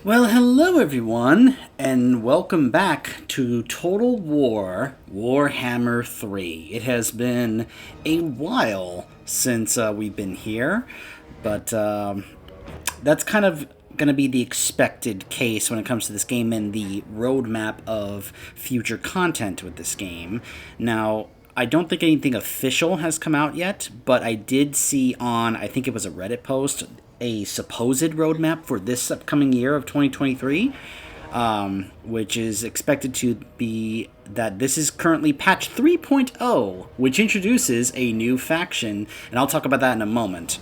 Well, hello everyone, and welcome back to Total War Warhammer 3. It has been a while since we've been here, but that's kind of going to be the expected case when it comes to this game and the roadmap of future content with this game. Now, I don't think anything official has come out yet, but I did see on, I think it was a Reddit post, a supposed roadmap for this upcoming year of 2023, which is expected to be that this is currently patch 3.0, which introduces a new faction, and I'll talk about that in a moment.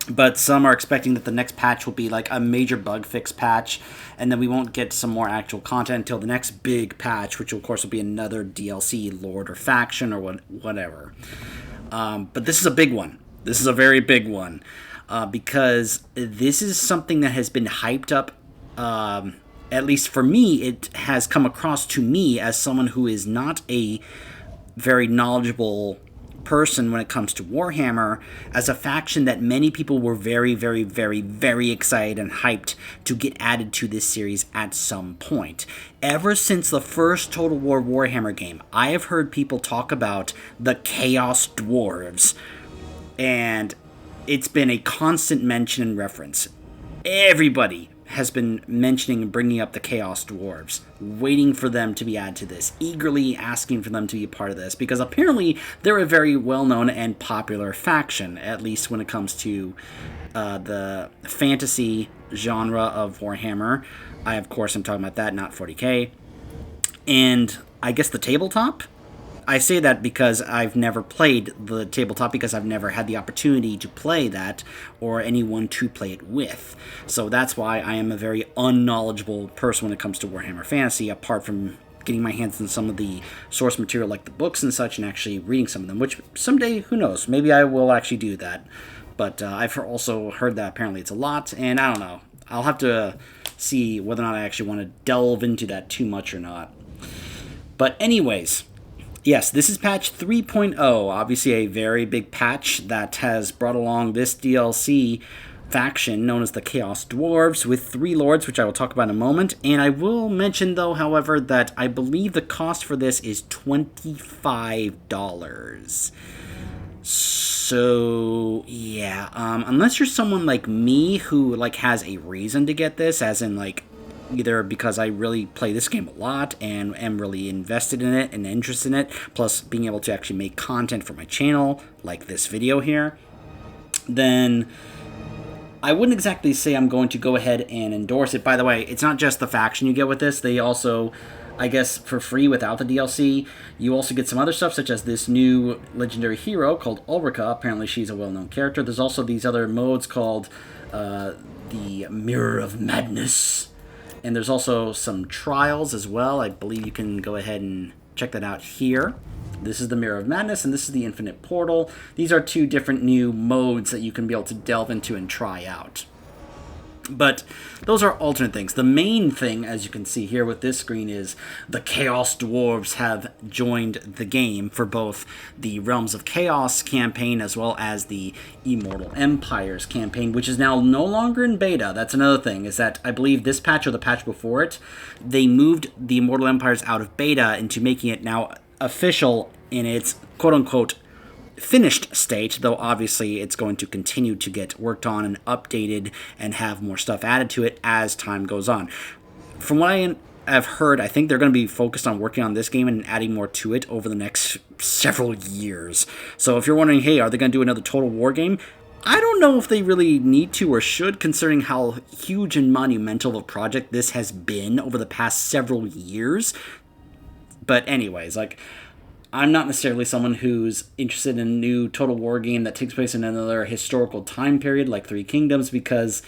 But some are expecting that the next patch will be like a major bug fix patch, and then we won't get some more actual content until the next big patch, which of course will be another DLC, Lord or faction or whatever. But this is a big one. This is a very big one. Because this is something that has been hyped up, at least for me, it has come across to me as someone who is not a very knowledgeable person when it comes to Warhammer, as a faction that many people were very, very, very, very excited and hyped to get added to this series at some point. Ever since the first Total War Warhammer game, I have heard people talk about the Chaos Dwarves, and it's been a constant mention and reference. Everybody has been mentioning and bringing up the Chaos Dwarves, waiting for them to be added to this, eagerly asking for them to be a part of this, because apparently they're a very well-known and popular faction, at least when it comes to the fantasy genre of Warhammer. Of course, I'm talking about that, not 40k. And I guess the tabletop? I say that because I've never played the tabletop, because I've never had the opportunity to play that or anyone to play it with. So that's why I am a very unknowledgeable person when it comes to Warhammer Fantasy, apart from getting my hands on some of the source material like the books and such and actually reading some of them, which someday, who knows, maybe I will actually do that. But I've also heard that apparently it's a lot, and I don't know. I'll have to see whether or not I actually want to delve into that too much or not. But anyways, yes, this is patch 3.0, obviously a very big patch that has brought along this DLC faction known as the Chaos Dwarves with 3 lords, which I will talk about in a moment. And I will mention, though, however, that I believe the cost for this is $25. So, yeah, unless you're someone like me who, like, has a reason to get this, as in, like, either because I really play this game a lot and am really invested in it and interested in it, plus being able to actually make content for my channel, like this video here, then I wouldn't exactly say I'm going to go ahead and endorse it. By the way, it's not just the faction you get with this. They also, I guess, for free without the DLC, you also get some other stuff, such as this new legendary hero called Ulrika. Apparently she's a well-known character. There's also these other modes called the Mirror of Madness. And there's also some trials as well. I believe you can go ahead and check that out here. This is the Mirror of Madness, and this is the Infinite Portal. These are 2 different new modes that you can be able to delve into and try out. But those are alternate things. The main thing, as you can see here with this screen, is the Chaos Dwarves have joined the game for both the Realms of Chaos campaign as well as the Immortal Empires campaign, which is now no longer in beta. That's another thing, is that I believe this patch or the patch before it, they moved the Immortal Empires out of beta into making it now official in its quote-unquote finished state, though obviously it's going to continue to get worked on and updated and have more stuff added to it as time goes on. From what I have heard, I think they're going to be focused on working on this game and adding more to it over the next several years. So if you're wondering, hey, are they going to do another Total War game? I don't know if they really need to or should, considering how huge and monumental of a project this has been over the past several years. But anyways, like, I'm not necessarily someone who's interested in a new Total War game that takes place in another historical time period like Three Kingdoms, because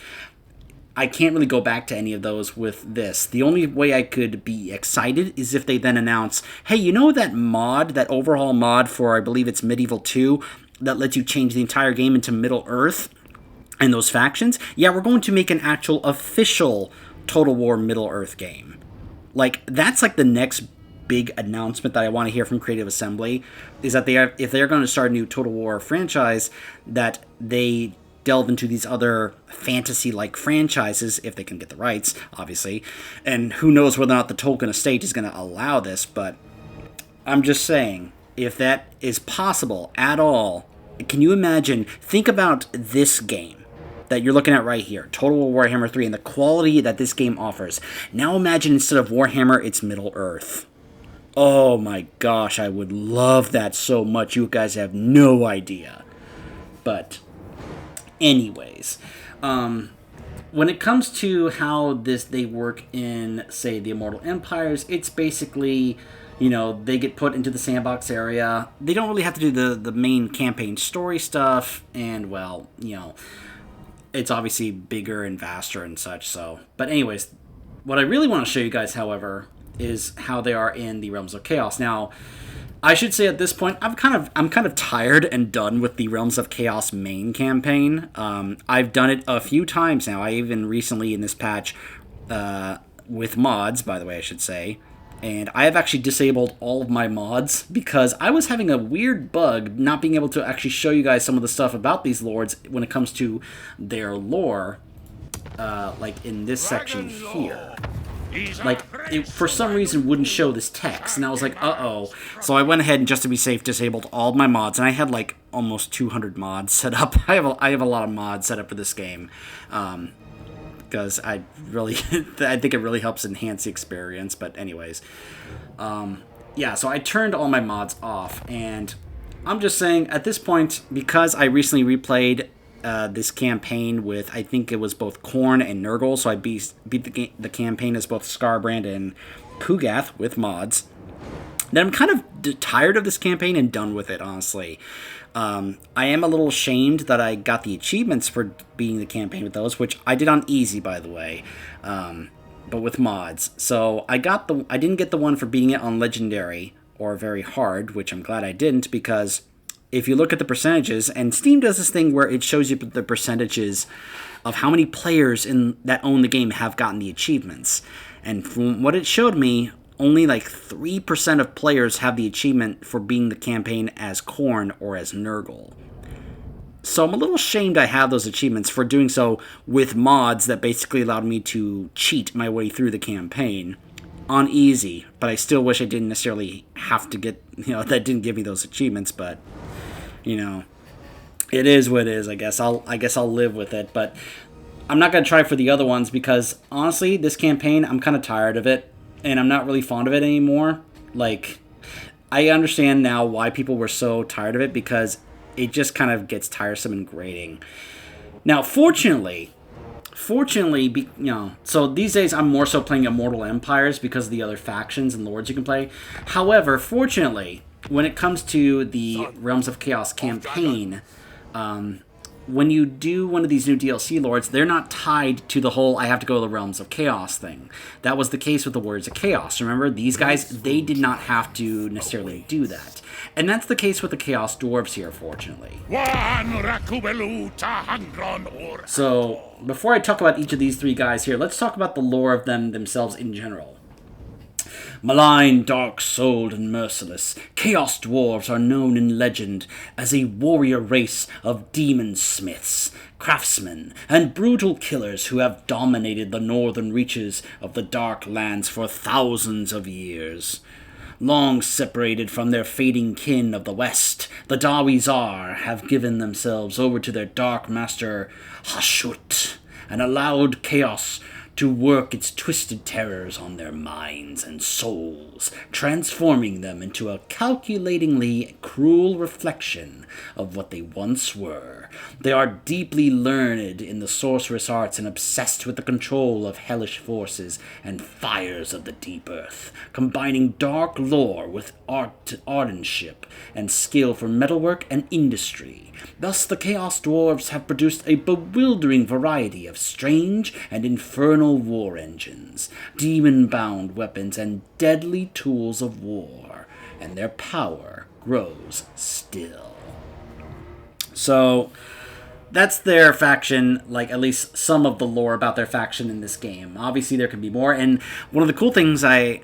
I can't really go back to any of those with this. The only way I could be excited is if they then announce, hey, you know that mod, that overhaul mod for, I believe it's Medieval 2, that lets you change the entire game into Middle Earth and those factions? Yeah, we're going to make an actual official Total War Middle Earth game. Like, that's like the next big announcement that I want to hear from Creative Assembly, is that if they're going to start a new Total War franchise, that they delve into these other fantasy-like franchises, if they can get the rights, obviously. And who knows whether or not the Tolkien estate is going to allow this, but I'm just saying, if that is possible at all, can you imagine, think about this game that you're looking at right here, Total War Warhammer 3, and the quality that this game offers. Now imagine instead of Warhammer, it's Middle-earth. Oh my gosh, I would love that so much. You guys have no idea. But anyways, when it comes to how they work in, say, the Immortal Empires, it's basically, they get put into the sandbox area. They don't really have to do the main campaign story stuff, and, well, it's obviously bigger and vaster and such, so. But anyways, what I really want to show you guys, however, is how they are in the Realms of Chaos. Now, I should say at this point, I'm kind of tired and done with the Realms of Chaos main campaign. I've done it a few times now. I even recently in this patch, with mods, by the way, I should say, and I have actually disabled all of my mods because I was having a weird bug not being able to actually show you guys some of the stuff about these lords when it comes to their lore, like in this section here. Like, it, for some reason, wouldn't show this text, and I was like, uh-oh. So I went ahead and, just to be safe, disabled all of my mods, and I had, like, almost 200 mods set up. I have a lot of mods set up for this game, because I think it really helps enhance the experience, but anyways. Yeah, so I turned all my mods off, and I'm just saying, at this point, because I recently replayed this campaign with, I think it was both Khorne and Nurgle, so I beat the campaign as both Skarbrand and Pugath with mods. Then I'm kind of tired of this campaign and done with it, honestly. I am a little ashamed that I got the achievements for beating the campaign with those, which I did on easy, by the way, but with mods. So I didn't get the one for beating it on legendary or very hard, which I'm glad I didn't, because if you look at the percentages, and Steam does this thing where it shows you the percentages of how many players that own the game have gotten the achievements. And from what it showed me, only like 3% of players have the achievement for being the campaign as Khorne or as Nurgle. So I'm a little ashamed I have those achievements for doing so with mods that basically allowed me to cheat my way through the campaign on easy, but I still wish I didn't necessarily have to get, that didn't give me those achievements, but it is what it is, I guess. I'll live with it, but I'm not going to try for the other ones because, honestly, this campaign, I'm kind of tired of it, and I'm not really fond of it anymore. Like, I understand now why people were so tired of it, because it just kind of gets tiresome and grating. Now, fortunately, so these days I'm more so playing Immortal Empires because of the other factions and lords you can play. However, fortunately, when it comes to the Realms of Chaos campaign, when you do one of these new DLC lords, they're not tied to the whole I have to go to the Realms of Chaos thing. That was the case with the Words of Chaos. Remember, these guys, they did not have to necessarily do that. And that's the case with the Chaos Dwarves here, fortunately. So, before I talk about each of these three guys here, let's talk about the lore of them themselves in general. Malign, dark-souled, and merciless, Chaos Dwarves are known in legend as a warrior race of demon-smiths, craftsmen, and brutal killers who have dominated the northern reaches of the Dark Lands for thousands of years. Long separated from their fading kin of the West, the Dawi-Zar have given themselves over to their dark master, Hashut, and allowed chaos to work its twisted terrors on their minds and souls, transforming them into a calculatingly cruel reflection of what they once were. They are deeply learned in the sorcerous arts and obsessed with the control of hellish forces and fires of the deep earth, combining dark lore with artistry and skill for metalwork and industry. Thus, the Chaos Dwarves have produced a bewildering variety of strange and infernal war engines, demon-bound weapons, and deadly tools of war, and their power grows still. So, that's their faction, like at least some of the lore about their faction in this game. Obviously, there can be more, and one of the cool things I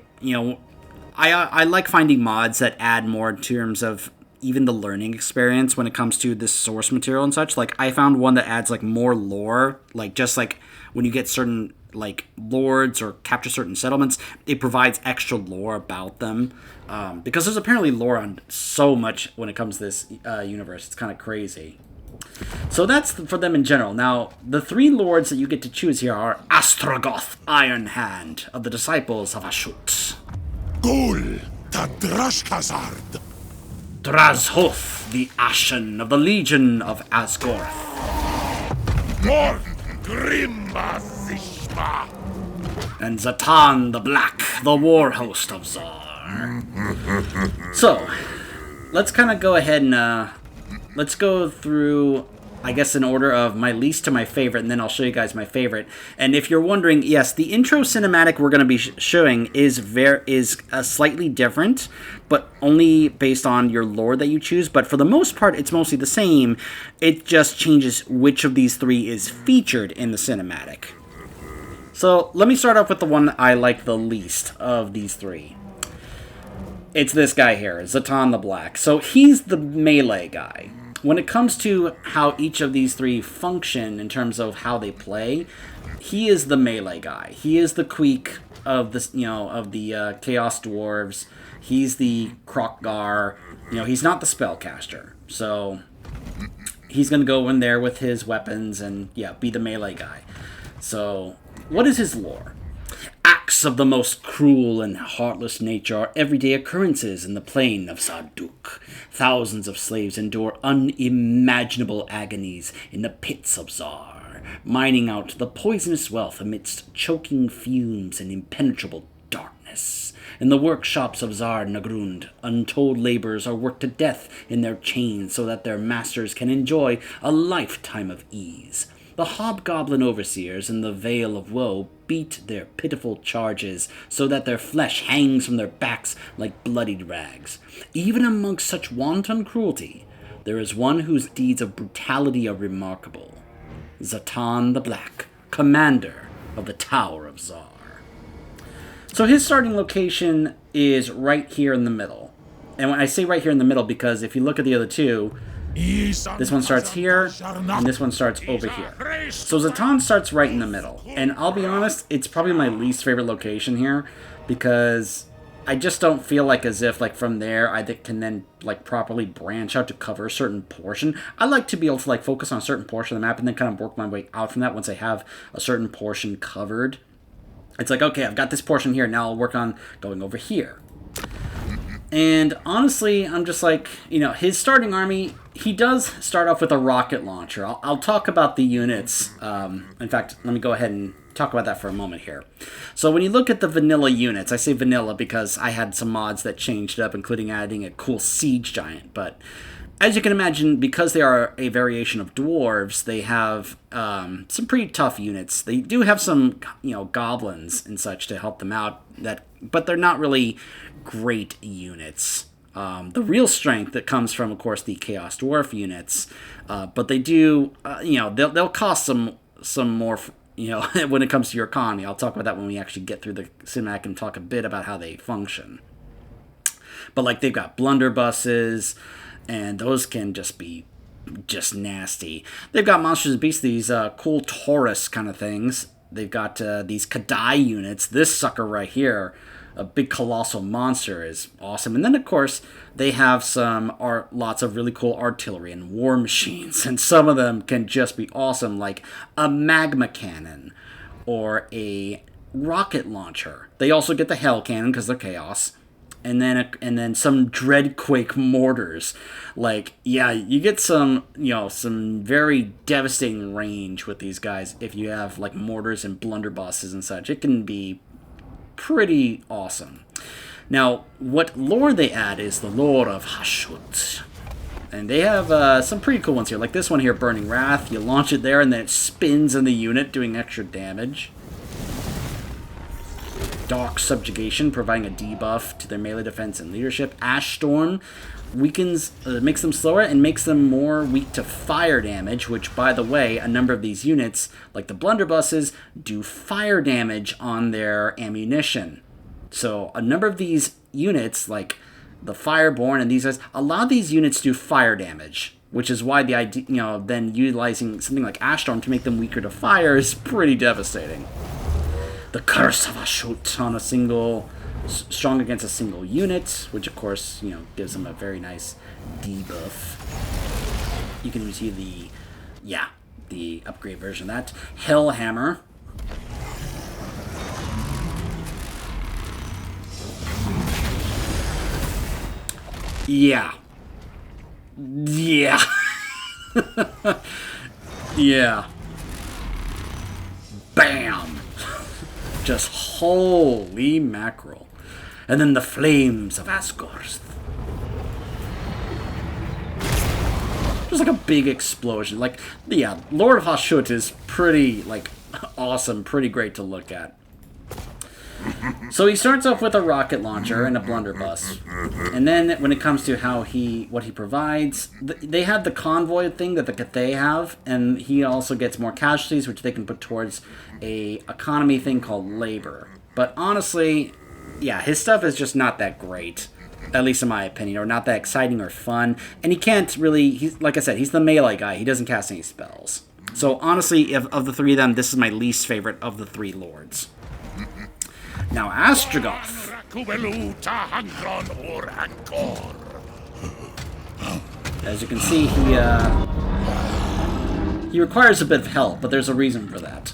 like finding mods that add more in terms of even the learning experience when it comes to this source material and such. Like, I found one that adds, like, more lore, like, just, like, when you get certain, like, lords or capture certain settlements, it provides extra lore about them, because there's apparently lore on so much when it comes to this universe. It's kind of crazy. So that's for them in general. Now, the 3 lords that you get to choose here are Ostrogoth Ironhand of the Disciples of Ashut, Gul Tadrashkazard, Drazhoath the Ashen of the Legion of Asgorth, Mord Grimbasishma, and Zatan the Black, the war host of Zar. So, let's kind of go ahead and let's go through, I guess, in order of my least to my favorite, and then I'll show you guys my favorite. And if you're wondering, yes, the intro cinematic we're going to be showing is slightly different, but only based on your lore that you choose. But for the most part, it's mostly the same. It just changes which of these 3 is featured in the cinematic. So let me start off with the one I like the least of these 3. It's this guy here, Zatan the Black. So he's the melee guy. When it comes to how each of these 3 function in terms of how they play, he is the melee guy. He is the Queek of this, of the Chaos Dwarves. He's the Krokgar. He's not the spellcaster. So he's gonna go in there with his weapons and be the melee guy. So what is his lore? Acts of the most cruel and heartless nature are everyday occurrences in the plain of Zarduk. Thousands of slaves endure unimaginable agonies in the pits of Zar, mining out the poisonous wealth amidst choking fumes and impenetrable darkness. In the workshops of Zar Nagrund, untold laborers are worked to death in their chains so that their masters can enjoy a lifetime of ease. The hobgoblin overseers in the Vale of Woe beat their pitiful charges so that their flesh hangs from their backs like bloodied rags. Even amongst such wanton cruelty, there is one whose deeds of brutality are remarkable. Zatan the Black, commander of the Tower of Zar. So his starting location is right here in the middle. And when I say right here in the middle, because if you look at the other 2, this one starts here, and this one starts over here. So Zatan starts right in the middle. And I'll be honest, it's probably my least favorite location here, because I just don't feel like as if, like, from there, I can then, like, properly branch out to cover a certain portion. I like to be able to, like, focus on a certain portion of the map and then kind of work my way out from that once I have a certain portion covered. It's like, okay, I've got this portion here, now I'll work on going over here. And honestly, I'm just like, his starting army, he does start off with a rocket launcher. I'll talk about the units. In fact, let me go ahead and talk about that for a moment here. So when you look at the vanilla units, I say vanilla because I had some mods that changed it up, including adding a cool siege giant. But as you can imagine, because they are a variation of dwarves, they have some pretty tough units. They do have some, goblins and such to help them out, but they're not really great units. The real strength that comes from, of course, the Chaos Dwarf units, but they do, they'll cost some more, when it comes to your economy. I'll talk about that when we actually get through the cinematic and talk a bit about how they function. But, like, they've got blunderbusses, and those can just be just nasty. They've got Monsters and Beasts, these cool Taurus kind of things. They've got these Kadai units. This sucker right here, a big colossal monster, is awesome. And then, of course, they have lots of really cool artillery and war machines, and some of them can just be awesome, like a magma cannon or a rocket launcher. They also get the hell cannon because they're chaos. And then some Dreadquake mortars. Like, you get some very devastating range with these guys if you have, like, mortars and blunderbusses and such. It can be pretty awesome. Now, what lore they add is the lore of Hashut. And they have some pretty cool ones here. Like this one here, Burning Wrath. You launch it there and then it spins in the unit, doing extra damage. Dark Subjugation, providing a debuff to their melee defense and leadership. Ash Storm makes them slower and makes them more weak to fire damage, which, by the way, a number of these units, like the blunderbusses, do fire damage on their ammunition. So a number of these units, like the Fireborn and these guys, a lot of these units do fire damage, which is why the idea, then utilizing something like Ashstorm to make them weaker to fire is pretty devastating. The Curse of Ashut on a single, strong against a single unit, which of course, gives them a very nice debuff. You can see the upgrade version of that. Hellhammer. Yeah. Yeah. Yeah. Bam! Just holy mackerel. And then the Flames of Asgorth. Just like a big explosion. Like, yeah, Lord of Ashut is pretty, awesome, pretty great to look at. So he starts off with a rocket launcher and a blunderbuss. And then when it comes to what he provides, they have the convoy thing that the Cathay have, and he also gets more casualties, which they can put towards a economy thing called labor. But honestly, yeah, his stuff is just not that great, at least in my opinion, or not that exciting or fun. And he can't really, like I said, he's the melee guy. He doesn't cast any spells. So honestly, of the three of them, this is my least favorite of the three lords. Now, Drazhoath. As you can see, he requires a bit of help, but there's a reason for that.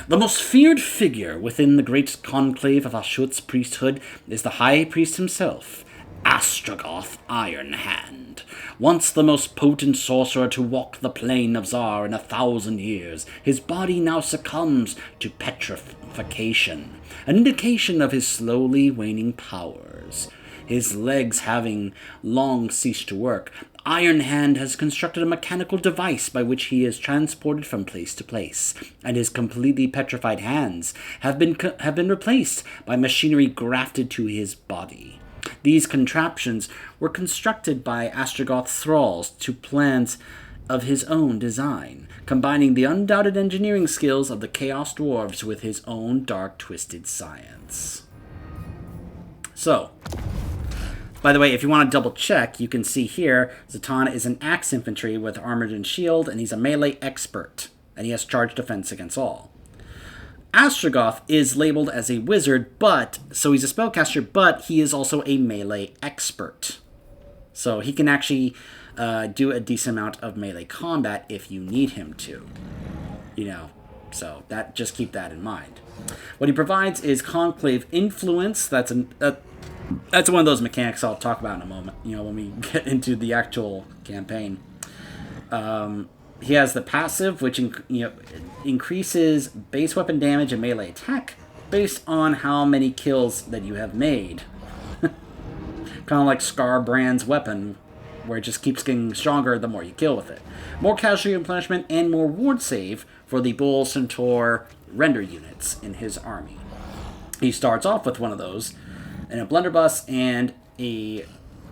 The most feared figure within the great conclave of Ashut's priesthood is the High Priest himself, Drazhoath Ironhand. Once the most potent sorcerer to walk the plain of Zar in 1,000 years, his body now succumbs to petrification, an indication of his slowly waning powers. His legs having long ceased to work, Ironhand has constructed a mechanical device by which he is transported from place to place, and his completely petrified hands have been replaced by machinery grafted to his body. These contraptions were constructed by Drazhoath thralls to plans of his own design, combining the undoubted engineering skills of the Chaos Dwarves with his own dark, twisted science. So, by the way, if you want to double check, you can see here, Zatan is an axe infantry with armored and shield, and he's a melee expert, and he has charge defense against all. Drazhoath is labeled as a wizard, so he's a spellcaster, but he is also a melee expert. So he can actually do a decent amount of melee combat if you need him to. So just keep that in mind. What he provides is Conclave Influence. That's one of those mechanics I'll talk about in a moment, when we get into the actual campaign. He has the passive, which increases base weapon damage and melee attack based on how many kills that you have made. Kind of like Scarbrand's weapon, where it just keeps getting stronger the more you kill with it. More casualty replenishment and more ward save for the Bull Centaur render units in his army. He starts off with one of those, and a blunderbuss and a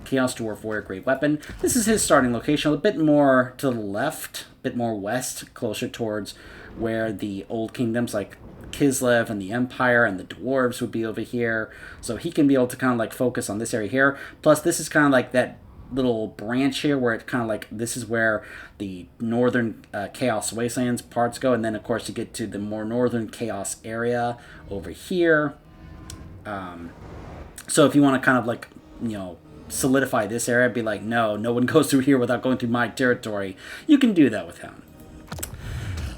Chaos Dwarf Warrior Great Weapon. This is his starting location, a bit more to the left, a bit more west, closer towards where the old kingdoms like Kislev and the Empire and the Dwarves would be over here. So he can be able to kind of focus on this area here. Plus, this is kind of like that little branch here where it kind of this is where the northern Chaos Wastelands parts go. And then, of course, you get to the more northern Chaos area over here. So if you want to kind of solidify this area, be like, no one goes through here without going through my territory, you can do that with him.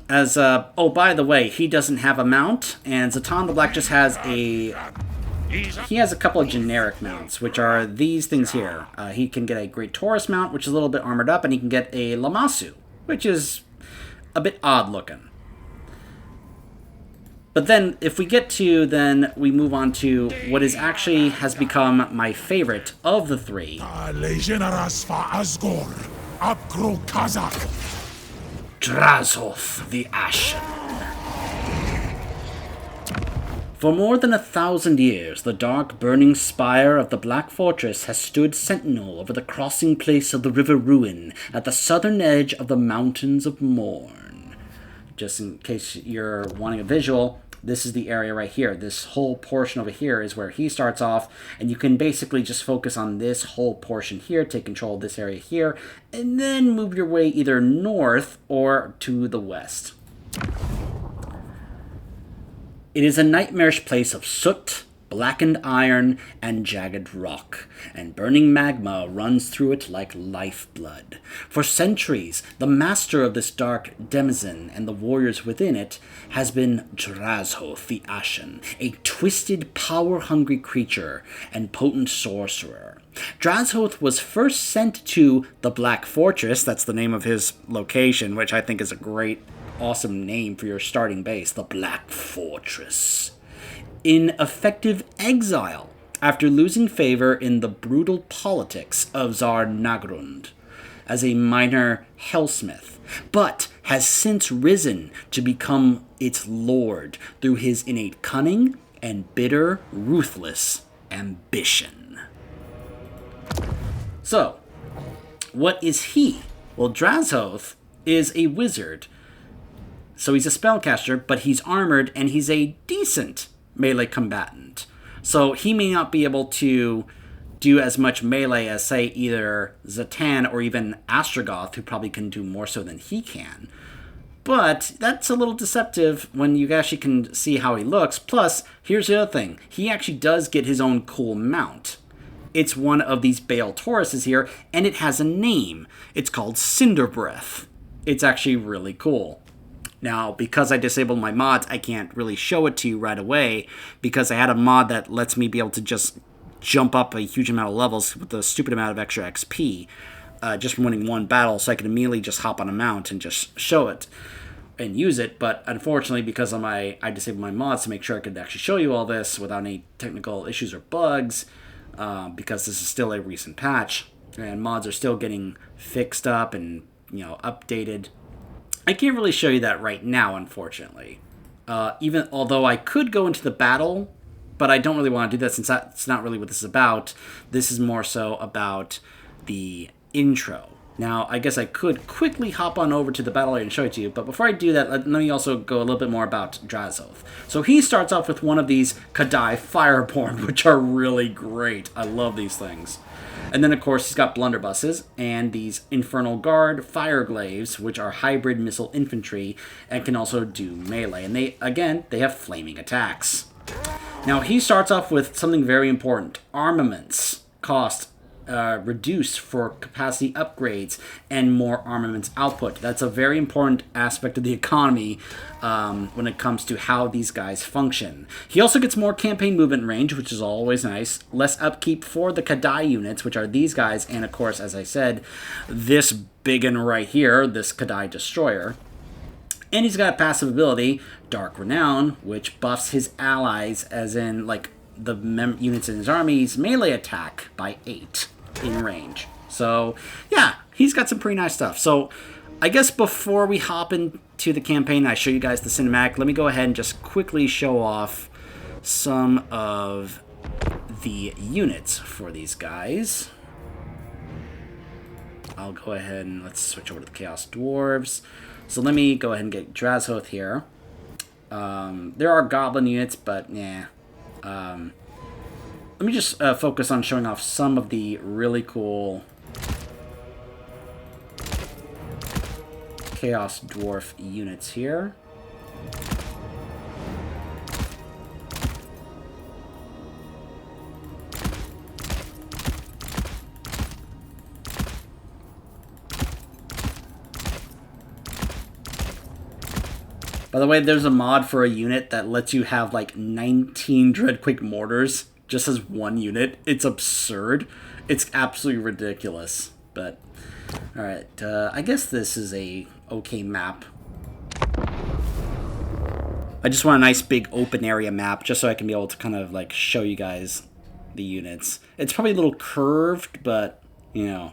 As, by the way, he doesn't have a mount, and Zatan the Black just has he has a couple of generic mounts, which are these things here. He can get a Great Taurus mount, which is a little bit armored up, and he can get a Lamassu, which is a bit odd looking. But then, if we get to, then we move on to what has become my favorite of the three. Drazhoath the Ashen. For more than 1,000 years, the dark burning spire of the Black Fortress has stood sentinel over the crossing place of the River Ruin at the southern edge of the Mountains of Morn. Just in case you're wanting a visual, this is the area right here. This whole portion over here is where he starts off, and you can basically just focus on this whole portion here, take control of this area here, and then move your way either north or to the west. It is a nightmarish place of soot, blackened iron, and jagged rock, and burning magma runs through it like lifeblood. For centuries, the master of this dark denizen and the warriors within it has been Drazhoath the Ashen, a twisted, power-hungry creature and potent sorcerer. Drazhoath was first sent to the Black Fortress, that's the name of his location, which I think is a great, awesome name for your starting base, the Black Fortress, in effective exile after losing favor in the brutal politics of Tsar Nagrund as a minor hellsmith, but has since risen to become its lord through his innate cunning and bitter, ruthless ambition. So, what is he? Well, Drazhoath is a wizard. So he's a spellcaster, but he's armored, and he's a decent melee combatant. So he may not be able to do as much melee as, say, either Zatan or even Astrogoth, who probably can do more so than he can. But that's a little deceptive when you actually can see how he looks. Plus, here's the other thing. He actually does get his own cool mount. It's one of these Bale Tauruses here, and it has a name. It's called Cinderbreath. It's actually really cool. Now, because I disabled my mods, I can't really show it to you right away, because I had a mod that lets me be able to just jump up a huge amount of levels with a stupid amount of extra XP, just from winning one battle, so I can immediately just hop on a mount and just show it and use it. But unfortunately, because of I disabled my mods to make sure I could actually show you all this without any technical issues or bugs, because this is still a recent patch, and mods are still getting fixed up and, updated. I can't really show you that right now, unfortunately. Even although I could go into the battle, but I don't really want to do that since that's not really what this is about. This is more so about the intro. Now, I guess I could quickly hop on over to the battle area and show it to you, but before I do that, let me also go a little bit more about Drazhoath. So he starts off with one of these Kadai Fireborn, which are really great. I love these things. And then, of course, he's got blunderbusses and these Infernal Guard Fireglaves, which are hybrid missile infantry and can also do melee. And they have flaming attacks. Now, he starts off with something very important. Armaments cost reduced for capacity upgrades and more armaments output. That's a very important aspect of the economy when it comes to how these guys function. He also gets more campaign movement range, which is always nice. Less upkeep for the Kadai units, which are these guys, and of course, as I said, this big one right here, this Kadai Destroyer. And he's got a passive ability, Dark Renown, which buffs his allies, as in, like, the units in his army's melee attack by 8 in range. So, yeah, he's got some pretty nice stuff. So, I guess before we hop into the campaign and I show you guys the cinematic, let me go ahead and just quickly show off some of the units for these guys. I'll go ahead and let's switch over to the Chaos Dwarves. So let me go ahead and get Drazhoath here. There are Goblin units, but yeah. Let me just focus on showing off some of the really cool Chaos Dwarf units here. By the way, there's a mod for a unit that lets you have like 19 Dreadquake mortars just as one unit. It's absurd. It's absolutely ridiculous. But, alright, I guess this is a okay map. I just want a nice big open area map just so I can be able to kind of like show you guys the units. It's probably a little curved, but, you know.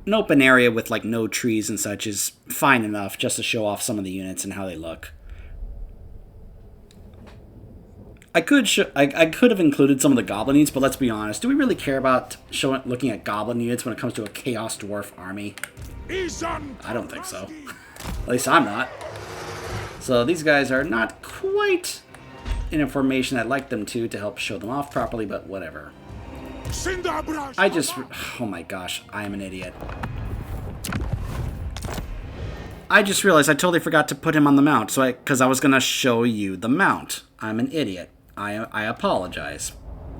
An open area with like no trees and such is fine enough just to show off some of the units and how they look. I could have included some of the goblin units, but let's be honest. Do we really care about looking at goblin units when it comes to a Chaos Dwarf army? I don't think so. At least I'm not. So these guys are not quite in a formation I'd like them to help show them off properly, but whatever. Oh my gosh, I am an idiot. I just realized I totally forgot to put him on the mount, because I was going to show you the mount. I'm an idiot. I apologize.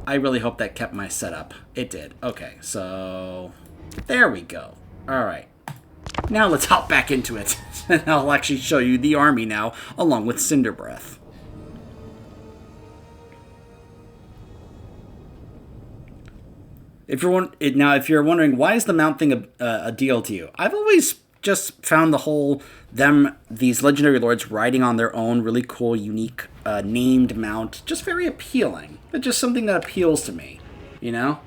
I really hope that kept my setup. It did. Okay, so there we go. All right. Now let's hop back into it. And I'll actually show you the army now, along with Cinder Breath. If you're wondering why is the mount thing a deal to you, I've always just found these legendary lords riding on their own really cool, unique, named mount just very appealing. It's just something that appeals to me, you know?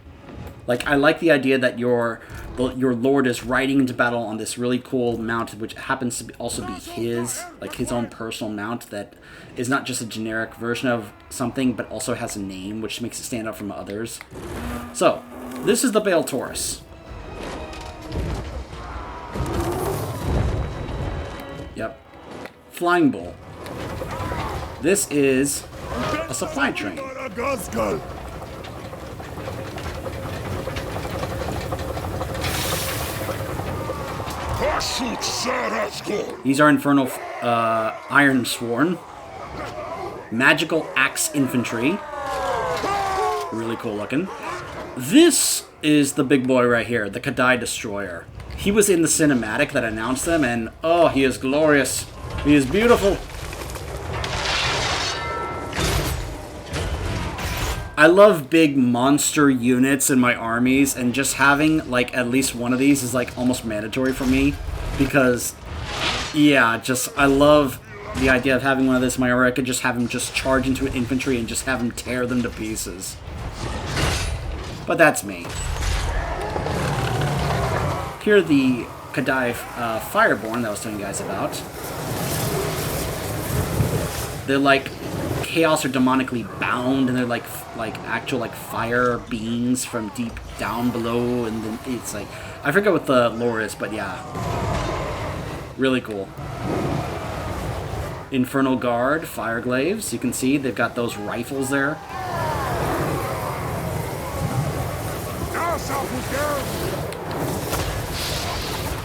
Like, I like the idea that your lord is riding into battle on this really cool mount, which happens to also be his own personal mount that is not just a generic version of something, but also has a name, which makes it stand out from others. So, this is the Bale Taurus. Yep. Flying Bull. This is a supply train. These are Infernal Iron Sworn. Magical Axe Infantry. Really cool looking. This is the big boy right here, the Kadai Destroyer. He was in the cinematic that announced them, and oh, he is glorious. He is beautiful. I love big monster units in my armies, and just having, like, at least one of these is, like, almost mandatory for me. Because, yeah, I love the idea of having one of this in my army. I could just have him just charge into an infantry and just have him tear them to pieces. But that's me. Here are the Kadai Fireborn that I was telling you guys about. They're like chaos or demonically bound, and they're like actual fire beings from deep down below, and then it's like, I forget what the lore is, but yeah. Really cool. Infernal Guard, Fireglaves. You can see they've got those rifles there.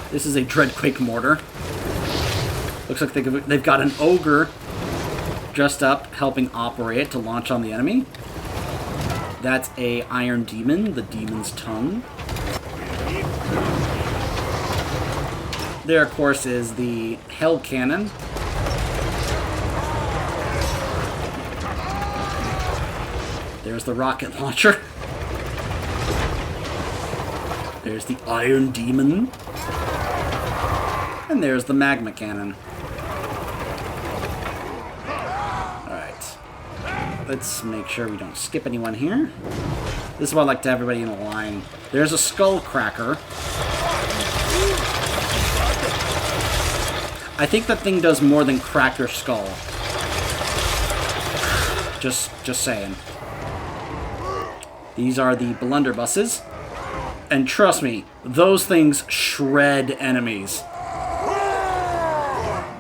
This is a Dreadquake Mortar. Looks like they've got an Ogre dressed up, helping operate it to launch on the enemy. That's a Iron Demon, the Demon's Tongue. There, of course, is the Hell Cannon. There's the Rocket Launcher. There's the Iron Demon. And there's the Magma Cannon. Alright. Let's make sure we don't skip anyone here. This is why I like to have everybody in a line. There's a Skull Cracker. I think that thing does more than crack your skull. Just saying. These are the blunderbusses. And trust me, those things shred enemies.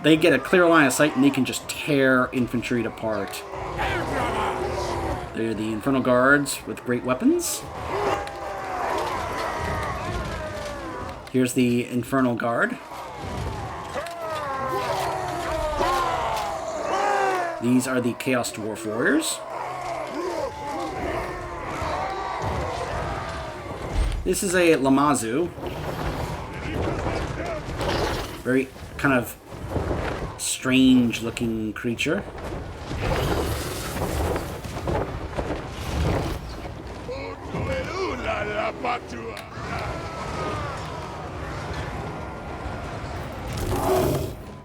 They get a clear line of sight and they can just tear infantry apart. They're the Infernal Guards with great weapons. Here's the Infernal Guard. These are the Chaos Dwarf Warriors. This is a Lamazu. Very kind of strange looking creature.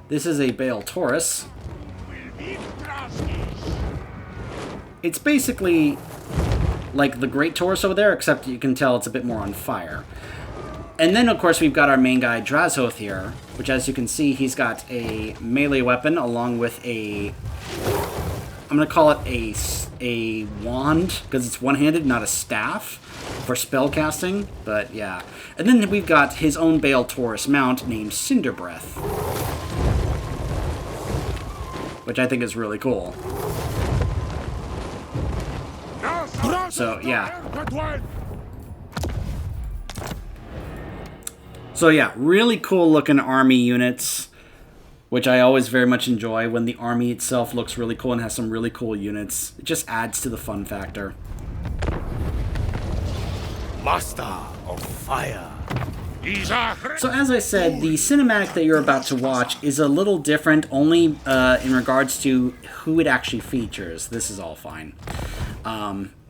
This is a Bale Taurus. It's basically like the Great Taurus over there, except you can tell it's a bit more on fire. And then, of course, we've got our main guy, Drazhoath here, which, as you can see, he's got a melee weapon along with a I'm gonna call it a wand because it's one-handed, not a staff for spell casting. But yeah, and then we've got his own Bale Taurus mount named Cinder Breath, which I think is really cool. So yeah. So yeah, really cool looking army units, which I always very much enjoy when the army itself looks really cool and has some really cool units. It just adds to the fun factor. Master of Fire. So as I said, the cinematic that you're about to watch is a little different only in regards to who it actually features. This is all fine.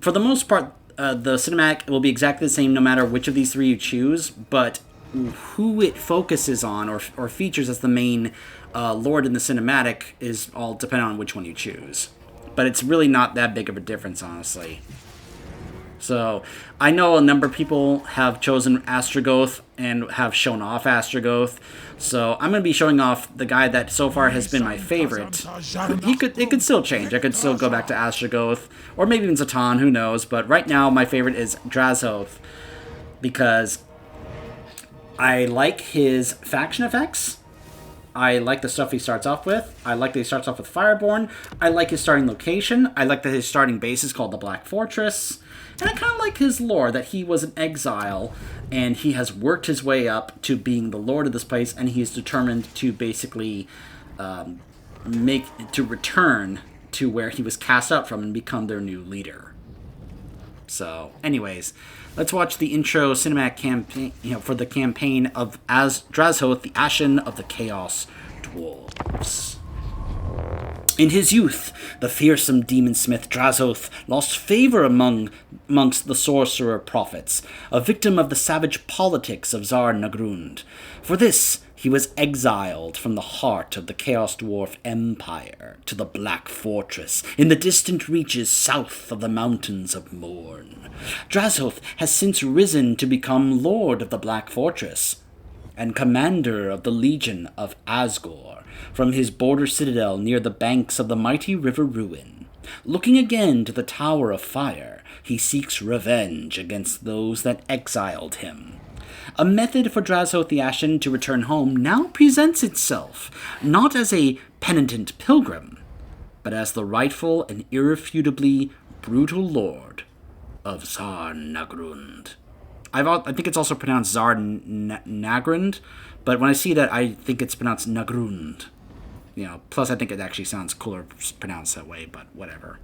For the most part, the cinematic will be exactly the same no matter which of these three you choose, but who it focuses on or features as the main lord in the cinematic is all dependent on which one you choose. But it's really not that big of a difference, honestly. So, I know a number of people have chosen Ostrogoth and have shown off Ostrogoth. So, I'm going to be showing off the guy that so far has been my favorite. It could still change. I could still go back to Ostrogoth, or maybe even Zatan, who knows. But right now, my favorite is Drazhoath, because I like his faction effects. I like the stuff he starts off with. I like that he starts off with Fireborn. I like his starting location. I like that his starting base is called the Black Fortress. And I kind of like his lore, that he was an exile, and he has worked his way up to being the lord of this place, and he is determined to basically return to where he was cast out from and become their new leader. So, anyways, let's watch the intro cinematic campaign, for the campaign of Drazhoath, the Ashen of the Chaos Dwarfs. In his youth, the fearsome demon-smith Drazhoath lost favor amongst the sorcerer prophets, a victim of the savage politics of Tsar Nagrund. For this, he was exiled from the heart of the Chaos Dwarf Empire to the Black Fortress in the distant reaches south of the Mountains of Morn. Drazhoath has since risen to become Lord of the Black Fortress and commander of the Legion of Asgore from his border citadel near the banks of the mighty River Ruin. Looking again to the Tower of Fire, he seeks revenge against those that exiled him. A method for Drazhoath the Ashen to return home now presents itself, not as a penitent pilgrim, but as the rightful and irrefutably brutal lord of Tsar Nagrund. I think it's also pronounced Tsar Nagrund, but when I see that, I think it's pronounced Nagrund. Plus I think it actually sounds cooler pronounced that way, but whatever.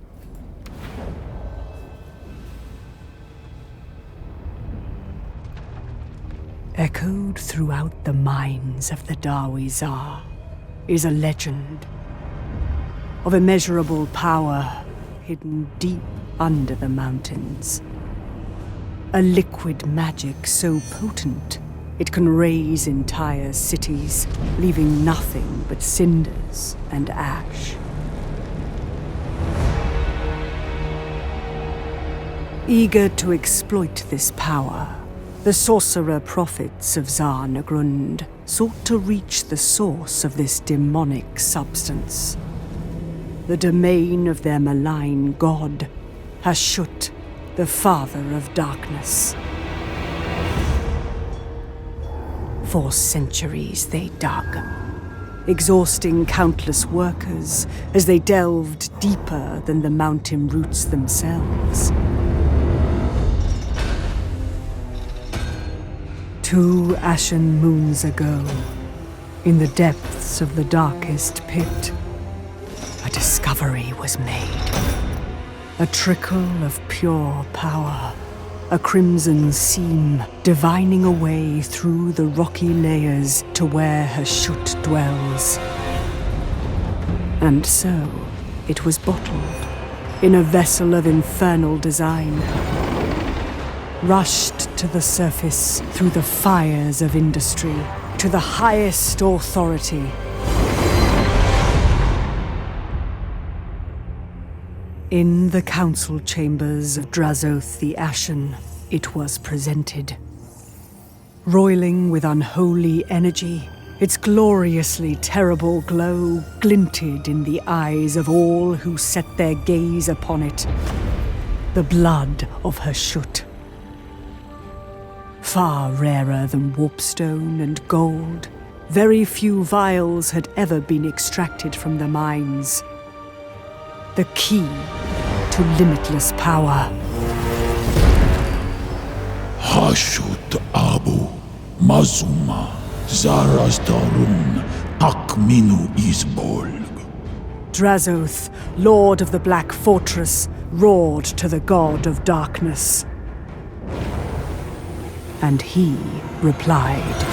Echoed throughout the mines of the Dawi Tsar is a legend of immeasurable power hidden deep under the mountains. A liquid magic so potent it can raise entire cities, leaving nothing but cinders and ash. Eager to exploit this power, the sorcerer prophets of Tsar Nagrund sought to reach the source of this demonic substance. The domain of their malign god, Hashut, the father of darkness. For centuries they dug, exhausting countless workers as they delved deeper than the mountain roots themselves. 2 ashen moons ago, in the depths of the darkest pit, a discovery was made. A trickle of pure power, a crimson seam divining a way through the rocky layers to where Hashut dwells. And so, it was bottled in a vessel of infernal design, rushed to the surface through the fires of industry to the highest authority. In the council chambers of Drazhoath the Ashen, it was presented. Roiling with unholy energy, Its gloriously terrible glow glinted in the eyes of all who set their gaze upon it. The blood of Hashut. Far rarer than warpstone and gold, very few vials had ever been extracted from the mines. The key to limitless power. Hashut Abu Mazuma Zarastarun Akminu Isbolg. Drazhoath, Lord of the Black Fortress, roared to the god of darkness. And he replied.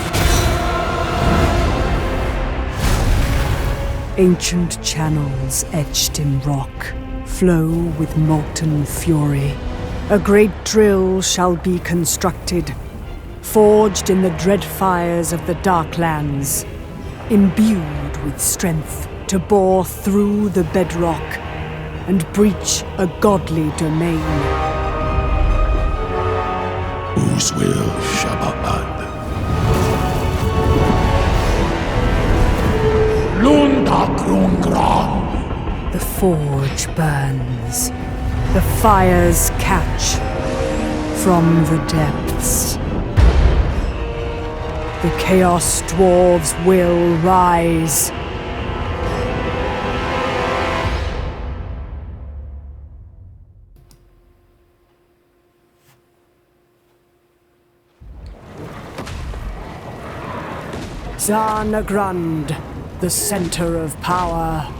Ancient channels etched in rock flow with molten fury. A great drill shall be constructed, forged in the dread fires of the Darklands, imbued with strength to bore through the bedrock and breach a godly domain. Uzwil Shabbat. Lundakrungran. The forge burns. The fires catch from the depths. The Chaos Dwarves will rise. Zarnagrand, the center of power,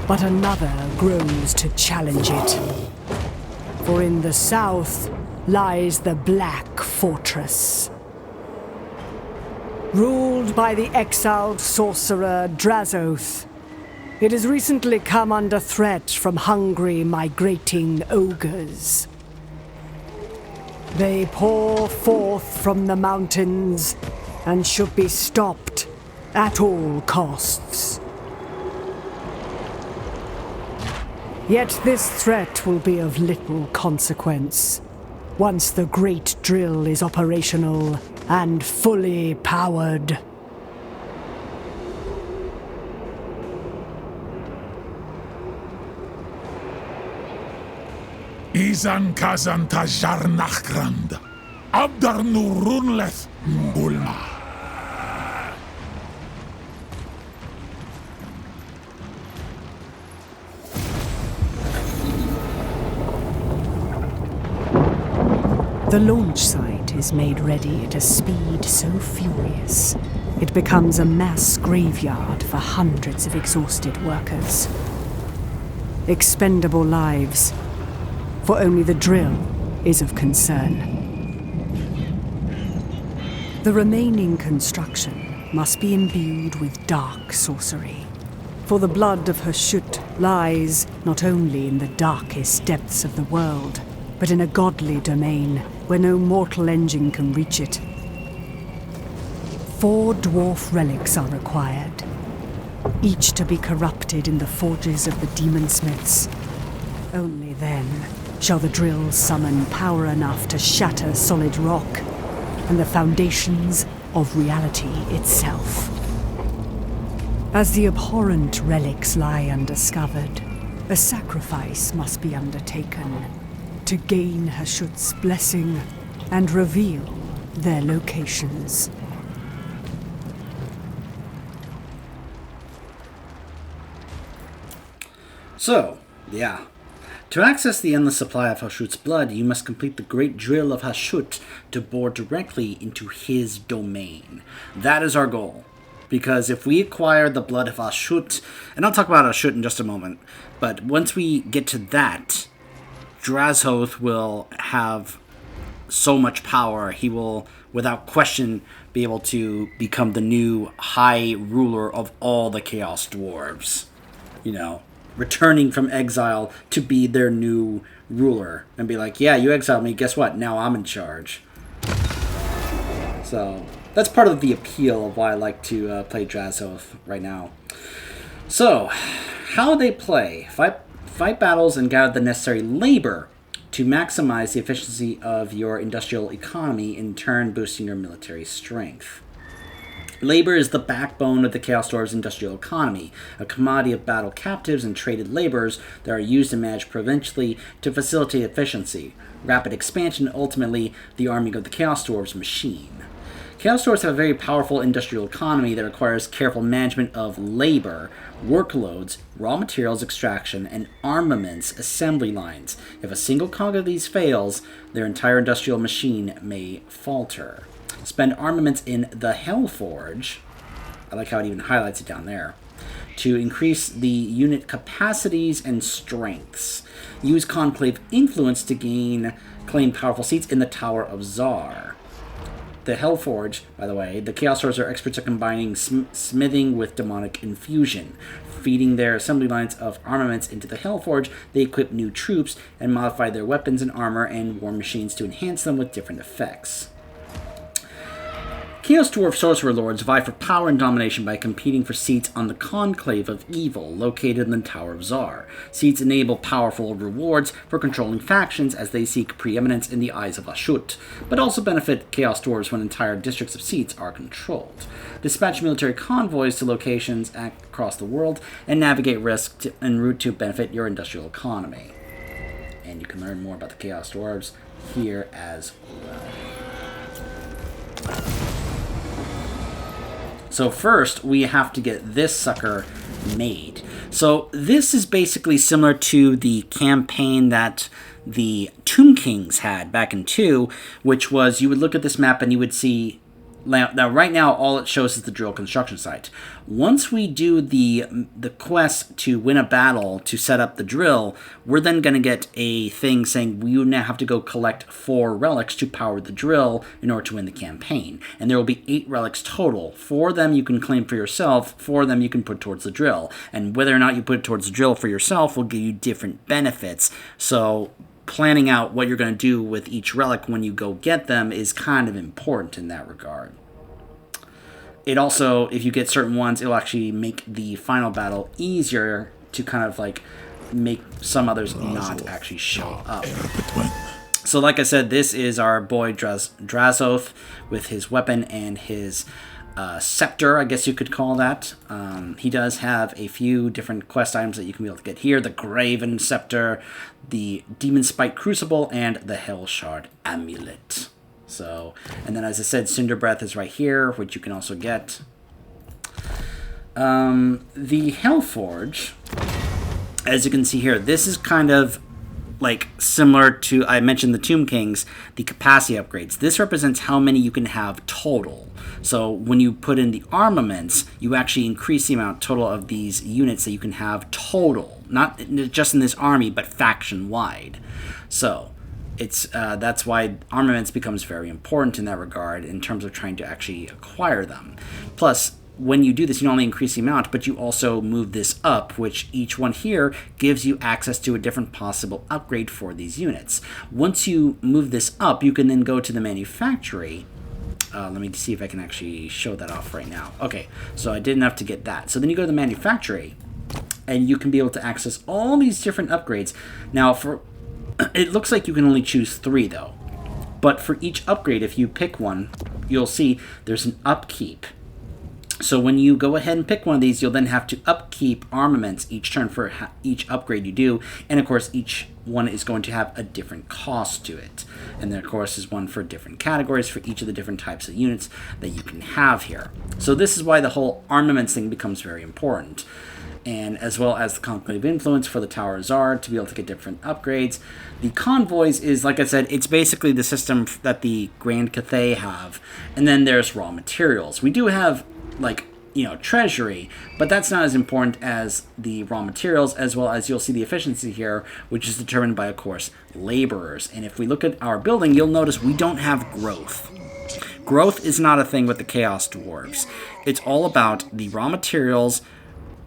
but another grows to challenge it. For in the south lies the Black Fortress. Ruled by the exiled sorcerer Drazhoath, it has recently come under threat from hungry migrating ogres. They pour forth from the mountains and should be stopped at all costs. Yet this threat will be of little consequence once the Great Drill is operational and fully powered. Izan Kazan Tajar Nachgrand. Abdar Nurunleth Mbulma. The launch site is made ready at a speed so furious, it becomes a mass graveyard for hundreds of exhausted workers. Expendable lives, for only the drill is of concern. The remaining construction must be imbued with dark sorcery, for the blood of Hashut lies not only in the darkest depths of the world, but in a godly domain where no mortal engine can reach it. 4 dwarf relics are required, each to be corrupted in the forges of the demon-smiths. Only then shall the drill summon power enough to shatter solid rock and the foundations of reality itself. As the abhorrent relics lie undiscovered, a sacrifice must be undertaken to gain Hashut's blessing and reveal their locations. So, yeah. To access the endless supply of Hashut's blood, you must complete the Great Drill of Hashut to bore directly into his domain. That is our goal. Because if we acquire the blood of Hashut, and I'll talk about Hashut in just a moment, but once we get to that, Drazhoath will have so much power, he will, without question, be able to become the new high ruler of all the Chaos Dwarves. You know, returning from exile to be their new ruler. And be like, yeah, you exiled me, guess what? Now I'm in charge. So, that's part of the appeal of why I like to play Drazhoath right now. So, how they play. Fight battles and gather the necessary labor to maximize the efficiency of your industrial economy, in turn boosting your military strength. Labor is the backbone of the Chaos Dwarves' industrial economy, a commodity of battle captives and traded laborers that are used and managed provincially to facilitate efficiency, rapid expansion, and ultimately the arming of the Chaos Dwarves machine. Chaos Dwarves have a very powerful industrial economy that requires careful management of labor, workloads, raw materials extraction, and armaments assembly lines. If a single cog of these fails, their entire industrial machine may falter. Spend armaments in the Hellforge, I like how it even highlights it down there, to increase the unit capacities and strengths. Use Conclave Influence to claim powerful seats in the Tower of Zar. The Hellforge, by the way, the Chaos Dwarves are experts at combining smithing with demonic infusion. Feeding their assembly lines of armaments into the Hellforge, they equip new troops and modify their weapons and armor and war machines to enhance them with different effects. Chaos Dwarf Sorcerer Lords vie for power and domination by competing for seats on the Conclave of Evil, located in the Tower of Zar. Seats enable powerful rewards for controlling factions as they seek preeminence in the eyes of Ashut, but also benefit Chaos Dwarves when entire districts of seats are controlled. Dispatch military convoys to locations across the world, and navigate risk en route to benefit your industrial economy. And you can learn more about the Chaos Dwarves here as well. So first, we have to get this sucker made. So this is basically similar to the campaign that the Tomb Kings had back in 2, which was you would look at this map and you would see... Now, right now, all it shows is the drill construction site. Once we do the quest to win a battle to set up the drill, we're then going to get a thing saying you now have to go collect 4 relics to power the drill in order to win the campaign. And there will be 8 relics total. 4 of them you can claim for yourself, 4 of them you can put towards the drill. And whether or not you put it towards the drill for yourself will give you different benefits. So planning out what you're going to do with each relic when you go get them is kind of important in that regard. It also, if you get certain ones, it'll actually make the final battle easier to kind of like make some others not actually show up. So like I said, this is our boy Drazhoath with his weapon and his scepter, I guess you could call that. He does have a few different quest items that you can be able to get here. The Graven Scepter, the Demon Spike Crucible, and the Hell Shard Amulet. So, and then as I said, Cinder Breath is right here, which you can also get. The Hellforge, as you can see here, this is kind of like similar to, I mentioned the Tomb Kings, the capacity upgrades. This represents how many you can have total. So when you put in the armaments, you actually increase the amount total of these units that you can have total. Not just in this army, but faction-wide. So it's that's why armaments becomes very important in that regard in terms of trying to actually acquire them. Plus, when you do this, you not only increase the amount, but you also move this up, which each one here gives you access to a different possible upgrade for these units. Once you move this up, you can then go to the manufactory. Let me see if I can actually show that off right now. Okay, so I did enough to get that. So then you go to the manufactory, and you can be able to access all these different upgrades. Now, it looks like you can only choose 3, though. But for each upgrade, if you pick one, you'll see there's an upkeep. So when you go ahead and pick one of these, you'll then have to upkeep armaments each turn for each upgrade you do. And of course, each one is going to have a different cost to it. And there, of course, is one for different categories for each of the different types of units that you can have here. So this is why the whole armaments thing becomes very important. And as well as the Conclave Influence for the Tower of Zar to be able to get different upgrades. The Convoys is, like I said, it's basically the system that the Grand Cathay have. And then there's raw materials. We do have, like, treasury, but that's not as important as the raw materials, as well as you'll see the efficiency here, which is determined by, of course, laborers. And if we look at our building, you'll notice we don't have growth. Growth is not a thing with the Chaos Dwarves. It's all about the raw materials,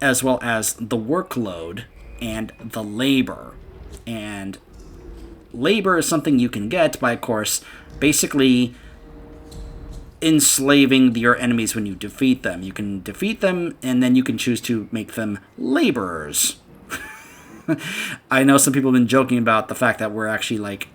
as well as the workload and the labor. And labor is something you can get by, of course, basically enslaving your enemies when you defeat them. You can defeat them, and then you can choose to make them laborers. I know some people have been joking about the fact that we're actually, like,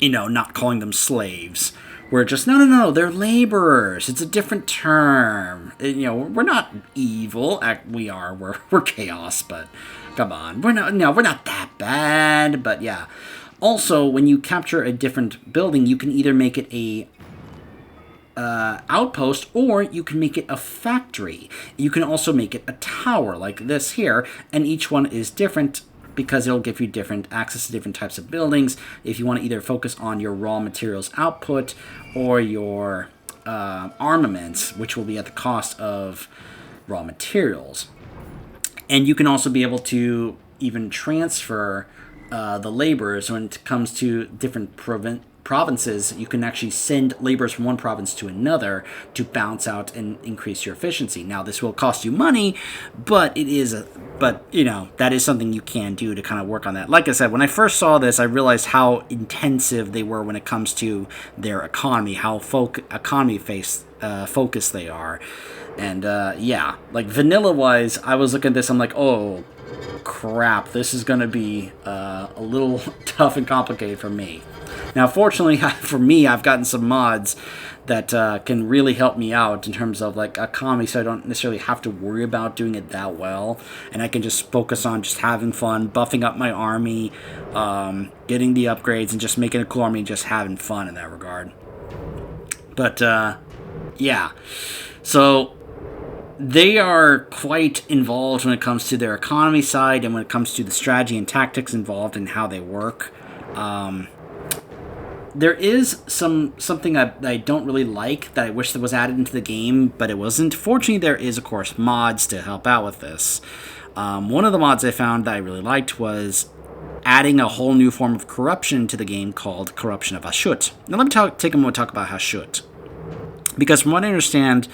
not calling them slaves. We're just, no, they're laborers. It's a different term. We're not evil. We are. We're chaos, but come on. We're not that bad, but yeah. Also, when you capture a different building, you can either make it a outpost, or you can make it a factory. You can also make it a tower, like this here, and each one is different because it'll give you different access to different types of buildings if you want to either focus on your raw materials output or your armaments, which will be at the cost of raw materials. And you can also be able to even transfer the laborers when it comes to different provinces. You can actually send laborers from one province to another to balance out and increase your efficiency. Now, this will cost you money, but that is something you can do to kind of work on that. Like I said, when I first saw this, I realized how intensive they were when it comes to their economy, how focused they are. And like vanilla-wise, I was looking at this, I'm like, oh, crap, this is going to be a little tough and complicated for me. Now, fortunately for me, I've gotten some mods that can really help me out in terms of like economy, so I don't necessarily have to worry about doing it that well, and I can just focus on just having fun, buffing up my army, getting the upgrades, and just making a cool army and just having fun in that regard. But yeah, so they are quite involved when it comes to their economy side and when it comes to the strategy and tactics involved and how they work. There is something I don't really like that I wish that was added into the game, but it wasn't. Fortunately, there is, of course, mods to help out with this. One of the mods I found that I really liked was adding a whole new form of corruption to the game called Corruption of Hashut. Now, let me take a moment to talk about Hashut. Because from what I understand,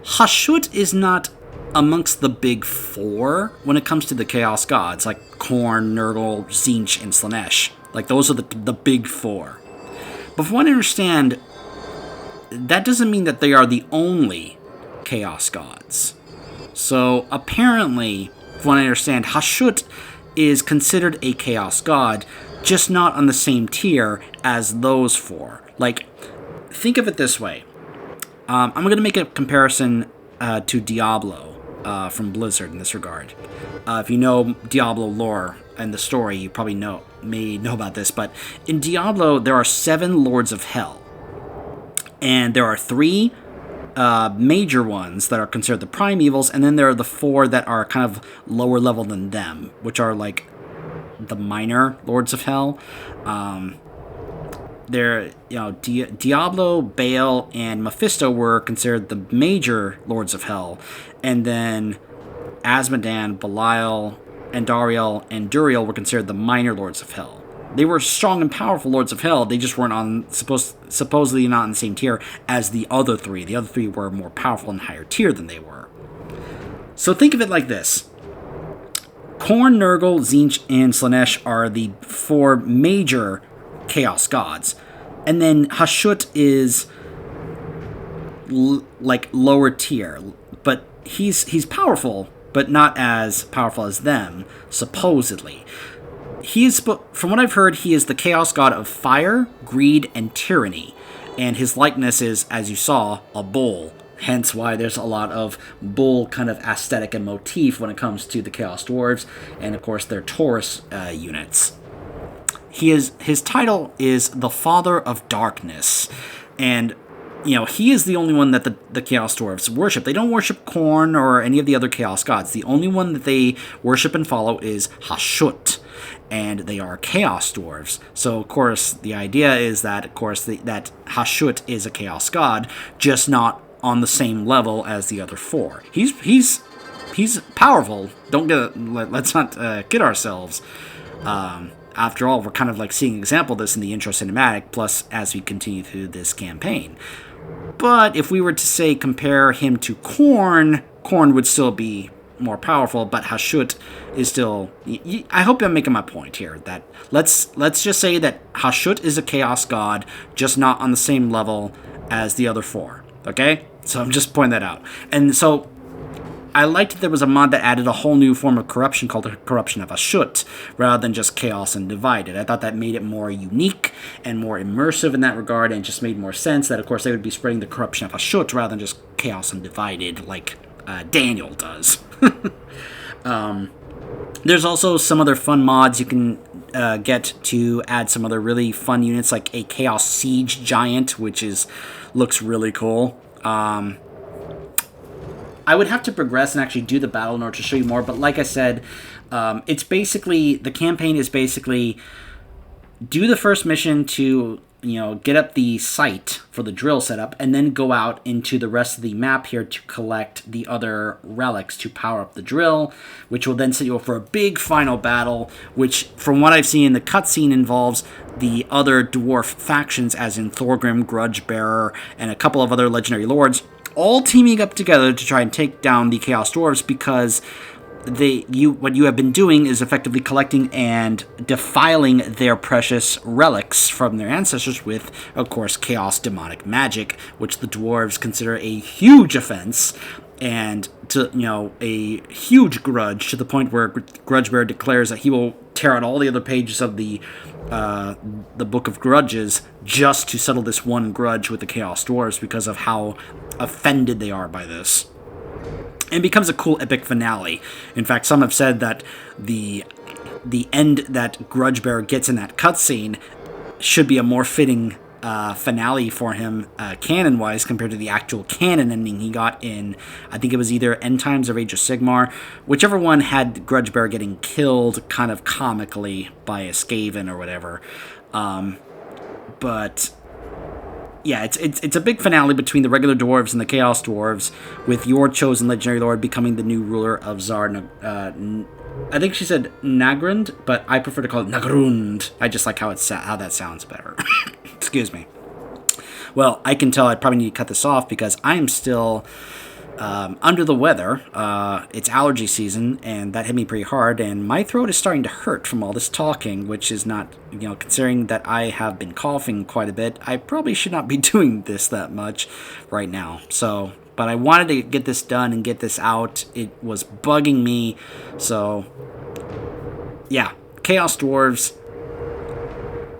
Hashut is not amongst the big four when it comes to the Chaos Gods, like Khorne, Nurgle, Tzeentch, and Slaanesh. Like, those are the big four. But from what I understand, that doesn't mean that they are the only Chaos Gods. So, apparently, from what I understand, Hashut is considered a Chaos God, just not on the same tier as those four. Like, think of it this way. I'm going to make a comparison to Diablo from Blizzard in this regard. If you know Diablo lore and the story, you probably may know about this, but in Diablo, there are 7 Lords of Hell. And there are 3 major ones that are considered the primevals, and then there are the 4 that are kind of lower level than them, which are like the minor Lords of Hell. Diablo, Baal, and Mephisto were considered the major Lords of Hell, and then Azmodan, Belial, Andariel, and Duriel were considered the minor Lords of Hell. They were strong and powerful Lords of Hell, they just weren't supposedly not on the same tier as the other 3. The other 3 were more powerful and higher tier than they were. So think of it like this. Khorne, Nurgle, Tzeentch, and Slaanesh are the 4 major Chaos Gods. And then Hashut is like lower tier, but he's powerful, but not as powerful as them, supposedly. From what I've heard, he is the Chaos God of fire, greed, and tyranny. And his likeness is, as you saw, a bull. Hence why there's a lot of bull kind of aesthetic and motif when it comes to the Chaos Dwarves, and of course their Taurus units. His title is the Father of Darkness, and he is the only one that the Chaos Dwarves worship. They don't worship Khorne or any of the other Chaos Gods. The only one that they worship and follow is Hashut, and they are Chaos Dwarves. So, of course, the idea is that, that Hashut is a Chaos God, just not on the same level as the other 4. He's powerful. Let's not kid ourselves. After all, we're kind of like seeing an example of this in the intro cinematic, plus as we continue through this campaign. But if we were to say compare him to Khorne would still be more powerful, but Hashut is still... I hope I'm making my point here, that let's just say that Hashut is a Chaos God, just not on the same level as the other 4, okay? So I'm just pointing that out. And so I liked that there was a mod that added a whole new form of corruption called the Corruption of Hashut, rather than just Chaos and Divided. I thought that made it more unique, and more immersive in that regard, and just made more sense that, of course, they would be spreading the corruption of Hashut rather than just Chaos Undivided like Daniel does. There's also some other fun mods you can get to add some other really fun units, like a Chaos Siege Giant, which looks really cool. I would have to progress and actually do the battle in order to show you more, but like I said, it's basically, the campaign is basically do the first mission to, get up the site for the drill setup, and then go out into the rest of the map here to collect the other relics to power up the drill, which will then set you up for a big final battle, which, from what I've seen in the cutscene, involves the other dwarf factions, as in Thorgrim, Grudgebearer, and a couple of other legendary lords, all teaming up together to try and take down the Chaos Dwarves, because what you have been doing is effectively collecting and defiling their precious relics from their ancestors with, of course, chaos demonic magic, which the dwarves consider a huge offense and a huge grudge, to the point where Grudgebearer declares that he will tear out all the other pages of the Book of Grudges just to settle this one grudge with the Chaos Dwarves because of how offended they are by this. It becomes a cool epic finale. In fact, some have said that the end that Grudgebearer gets in that cutscene should be a more fitting finale for him canon-wise compared to the actual canon ending he got in, I think it was either End Times or Age of Sigmar. Whichever one had Grudgebearer getting killed kind of comically by a Skaven or whatever. But yeah, it's a big finale between the regular dwarves and the Chaos Dwarves, with your chosen legendary lord becoming the new ruler of Zar. I think she said Nagrund, but I prefer to call it Nagrund. I just like how that sounds better. Excuse me. Well, I can tell I probably need to cut this off because I'm still under the weather. It's allergy season, and that hit me pretty hard, and my throat is starting to hurt from all this talking, which is not, considering that I have been coughing quite a bit, I probably should not be doing this that much right now. So, but I wanted to get this done and get this out. It was bugging me. So, yeah, Chaos Dwarves.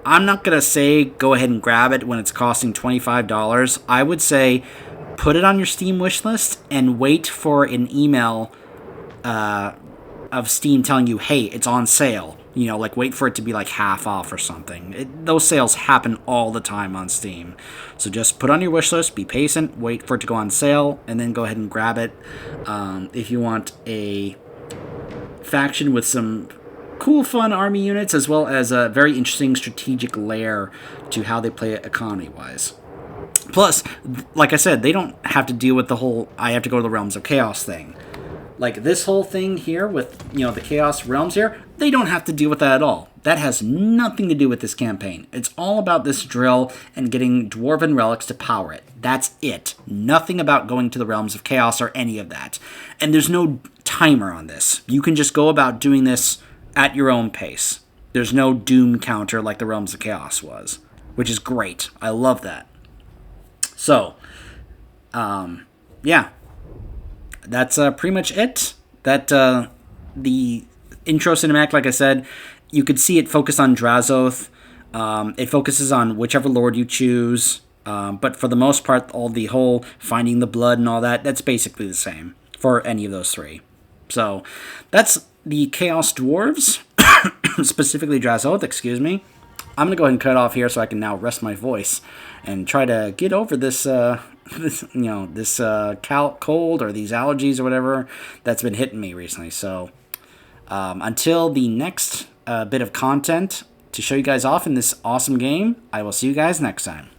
I'm not going to say go ahead and grab it when it's costing $25. I would say put it on your Steam wishlist and wait for an email of Steam telling you, hey, it's on sale. Wait for it to be half off or something. Those sales happen all the time on Steam. So just put on your wishlist, be patient, wait for it to go on sale, and then go ahead and grab it. If you want a faction with some cool, fun army units, as well as a very interesting strategic layer to how they play it economy-wise. Plus, like I said, they don't have to deal with the whole I have to go to the Realms of Chaos thing. This whole thing here with, the Chaos Realms here, they don't have to deal with that at all. That has nothing to do with this campaign. It's all about this drill and getting Dwarven relics to power it. That's it. Nothing about going to the Realms of Chaos or any of that. And there's no timer on this. You can just go about doing this at your own pace. There's no doom counter like the Realms of Chaos was, which is great. I love that. So, yeah, that's pretty much it. That the intro cinematic, like I said, you could see it focused on Drazhoath. It focuses on whichever lord you choose, but for the most part, all the whole finding the blood and all that, that's basically the same for any of those three. So, that's the Chaos Dwarves, specifically Drazhoath, excuse me. I'm going to go ahead and cut off here so I can now rest my voice and try to get over this cold or these allergies or whatever that's been hitting me recently. So until the next bit of content to show you guys off in this awesome game, I will see you guys next time.